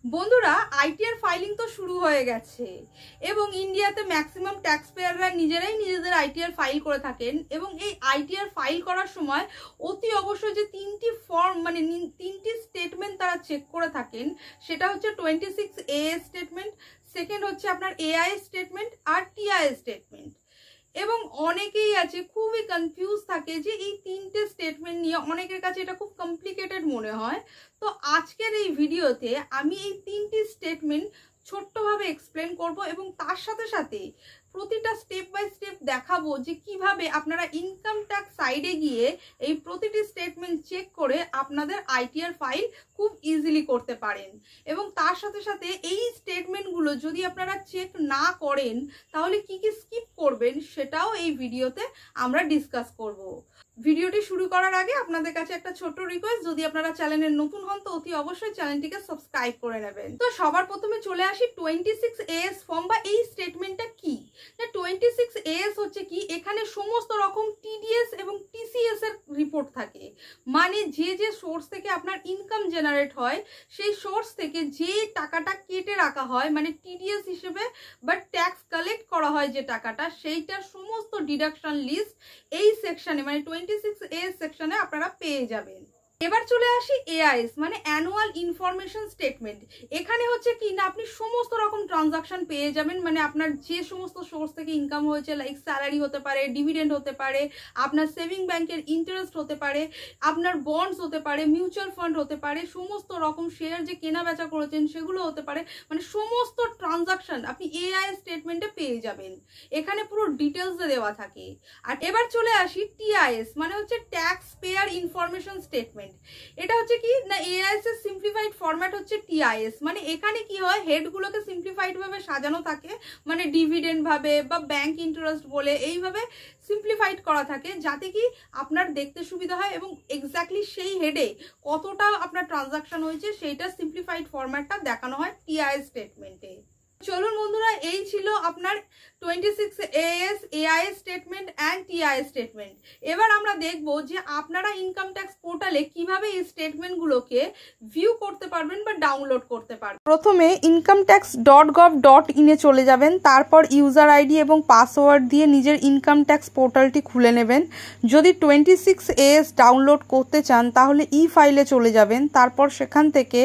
বন্ধুরা ITR filing তো শুরু হয়ে গেছে এবং ইন্ডিয়াতে ম্যাক্সিমাম ট্যাক্স পেয়াররা নিজেরাই নিজেদের আইটিআর ফাইল করে থাকেন এবং এই আইটিআর ফাইল করার সময় অতি অবশ্যই যে তিনটি ফর্ম মানে তিনটি স্টেটমেন্ট তারা চেক করে থাকেন সেটা হচ্ছে 26A স্টেটমেন্ট, সেকেন্ড হচ্ছে আপনার AI স্টেটমেন্ট আর TI স্টেটমেন্ট। এবং অনেকেই আছে খুবই কনফিউজ থাকে যে এই তিনটে স্টেটমেন্ট নিয়ে, অনেকের কাছে এটা খুব কমপ্লিকেটেড মনে হয়। তো আজকের এই ভিডিওতে আমি এই তিনটি স্টেটমেন্ট ছোট্টভাবে এক্সপ্লেন করব এবং তার সাথে সাথে প্রতিটা স্টেপ বাই স্টেপ দেখাবো যে কিভাবে আপনারা ইনকাম ট্যাক্স সাইডে গিয়ে এই প্রতিটি স্টেটমেন্ট চেক করে আপনাদের আইটিআর ফাইল খুব ইজিলি করতে পারেন। এবং তার সাথে সাথে এই স্টেটমেন্টগুলো যদি আপনারা চেক না করেন তাহলে কি কি স্কিপ করবেন সেটাও এই ভিডিওতে আমরা ডিসকাস করব। ভিডিওটি শুরু করার আগে আপনাদের কাছে একটা ছোট্ট রিকোয়েস্ট, যদি আপনারা চ্যানেলের নতুন হন তো অতি অবশ্যই চ্যানেলটিকে সাবস্ক্রাইব করে নেবেন। তো সবার প্রথমে চলে আসি 26AS ফর্ম বা এই স্টেটমেন্টটা কি। 26AS হচ্ছে কি, এখানে সমস্ত রকম TDS এবং TCS এর রিপোর্ট থাকে। মানে যে সোর্স থেকে আপনার ইনকাম জেনারেট হয় সেই সোর্স থেকে যে টাকাটা কেটে রাখা হয় মানে TDS হিসেবে বা ট্যাক্স কালেক্ট করা হয় যে টাকাটা, সেইটার সমস্ত ডিডাকশন লিস্ট এই সেকশনে মানে 26AS সেকশনে আপনারা পেয়ে যাবেন। এবার চলে আসি AIS মানে অ্যানুয়াল ইনফরমেশন স্টেটমেন্ট। এখানে হচ্ছে কি না, আপনি সমস্ত রকম ট্রানজাকশন পেয়ে যাবেন, মানে আপনার যে সমস্ত সোর্স থেকে ইনকাম হয়েছে, লাইক স্যালারি হতে পারে, ডিভিডেন্ড হতে পারে, আপনার সেভিং ব্যাংকের ইন্টারেস্ট হতে পারে, আপনার বন্ডস হতে পারে, মিউচুয়াল ফান্ড হতে পারে, সমস্ত রকম শেয়ার যে কেনা বেচা করেছেন সেগুলো হতে পারে, মানে সমস্ত ট্রানজাকশন আপনি AIS স্টেটমেন্টে পেয়ে যাবেন। এখানে পুরো ডিটেলসে দেওয়া থাকে। আর এবার চলে আসি TIS মানে হচ্ছে ট্যাক্স পেয়ার ইনফরমেশন স্টেটমেন্ট। এটা হচ্ছে কি না, AIS এর সিম্পলিফাইড ফরম্যাট হচ্ছে TIS। মানে এখানে কি হয়, হেডগুলোকে সিম্পলিফাইড ভাবে সাজানো থাকে, মানে ডিভিডেন্ড ভাবে বা ব্যাংক ইন্টারেস্ট বলে এইভাবে সিম্পলিফাইড করা থাকে যাতে কি আপনার দেখতে সুবিধা হয় এবং এক্স্যাক্টলি সেই হেডে কতটা আপনার ট্রানজাকশন হয়েছে সেইটা সিম্পলিফাইড ফরম্যাটটা দেখানো হয় TIS স্টেটমেন্টে। চলুন বন্ধুরা, এই ছিল আপনার 26AS AIS statement and TIS statement. এবার আমরা দেখব যে আপনারা ইনকাম ট্যাক্স পোর্টালে কিভাবে এই স্টেটমেন্টগুলোকে ভিউ করতে পারবেন বা ডাউনলোড করতে পারবেন। প্রথমে incometax.gov.in এ চলে যাবেন, তারপর ইউজার আইডি এবং পাসওয়ার্ড দিয়ে নিজের ইনকাম ট্যাক্স পোর্টালটি খুলে নেবেন। যদি 26AS ডাউনলোড করতে চান তাহলে ফাইলে চলে যাবেন, তারপর সেখান থেকে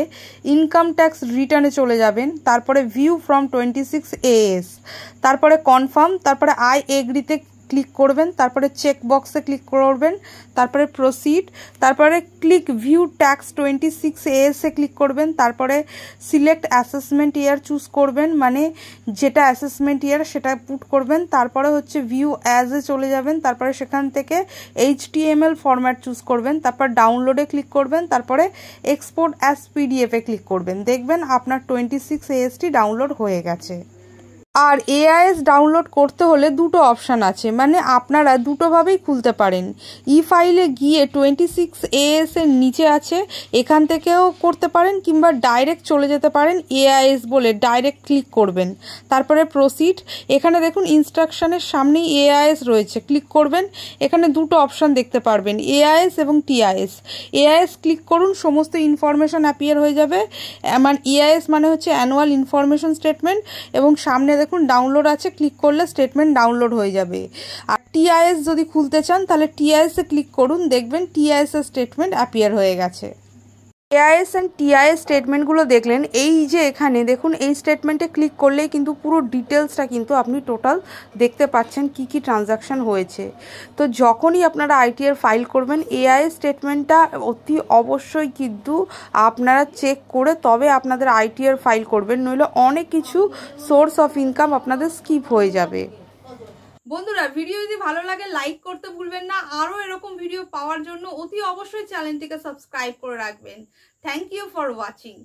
ইনকাম ট্যাক্স রিটার্নে চলে যাবেন, তারপরে ভিউ ফ্রম 26AS, তারপরে কনফার্ম, তারপরে আই এগ্রিতে ক্লিক করবেন, তারপরে চেক বক্সে ক্লিক করবেন, তারপরে প্রসিড, তারপরে ক্লিক ভিউ ট্যাক্স 26AS এ ক্লিক করবেন, তারপরে সিলেক্ট অ্যাসেসমেন্ট ইয়ার চুজ করবেন, মানে যেটা অ্যাসেসমেন্ট ইয়ার সেটা পুট করবেন, তারপরে হচ্ছে ভিউ অ্যাজ এ চলে যাবেন, তারপরে সেখান থেকে HTML ফরম্যাট চুজ করবেন, তারপর ডাউনলোডে ক্লিক করবেন, তারপরে এক্সপোর্ট অ্যাজ PDF এ ক্লিক করবেন। দেখবেন আপনার 26ASটি ডাউনলোড হয়ে গেছে। আর AIS ডাউনলোড করতে হলে দুটো অপশান আছে, মানে আপনারা দুটোভাবেই খুলতে পারেন। ফাইলে গিয়ে 26AS এর নিচে আছে, এখান থেকেও করতে পারেন, কিংবা ডাইরেক্ট চলে যেতে পারেন AIS বলে ডাইরেক্ট ক্লিক করবেন, তারপরে প্রসিড। এখানে দেখুন ইনস্ট্রাকশনের সামনেই AIS রয়েছে, ক্লিক করবেন। এখানে দুটো অপশান দেখতে পারবেন, AIS এবং TIS। AIS ক্লিক করুন, সমস্ত ইনফরমেশন অ্যাপিয়ার হয়ে যাবে। মানে AIS মানে হচ্ছে অ্যানুয়াল ইনফরমেশন স্টেটমেন্ট, এবং সামনে দেখুন ডাউনলোড আছে, ক্লিক করলে স্টেটমেন্ট ডাউনলোড হয়ে যাবে। আর TIS যদি খুলতে চান তাহলে TIS এ ক্লিক করুন, দেখবেন TIS এর স্টেটমেন্ট অ্যাপিয়ার হয়ে গেছে। AIS অ্যান্ড TIS স্টেটমেন্টগুলো দেখলেন, এই যে এখানে দেখুন এই স্টেটমেন্টে ক্লিক করলেই কিন্তু পুরো ডিটেলসটা কিন্তু আপনি টোটাল দেখতে পাচ্ছেন কি কি ট্রানজাকশন হয়েছে। তো যখনই আপনারা আইটিআর ফাইল করবেন AIS স্টেটমেন্টটা অতি অবশ্যই কিন্তু আপনারা চেক করে তবে আপনাদের আইটিআর ফাইল করবেন, নইলে অনেক কিছু সোর্স অফ ইনকাম আপনাদের স্কিপ হয়ে যাবে। বন্ধুরা ভিডিও যদি ভালো লাগে লাইক করতে ভুলবেন না। আরও এরকম ভিডিও পাওয়ার জন্য অতি অবশ্যই চ্যানেলটিকে সাবস্ক্রাইব করে রাখবেন। Thank you for watching.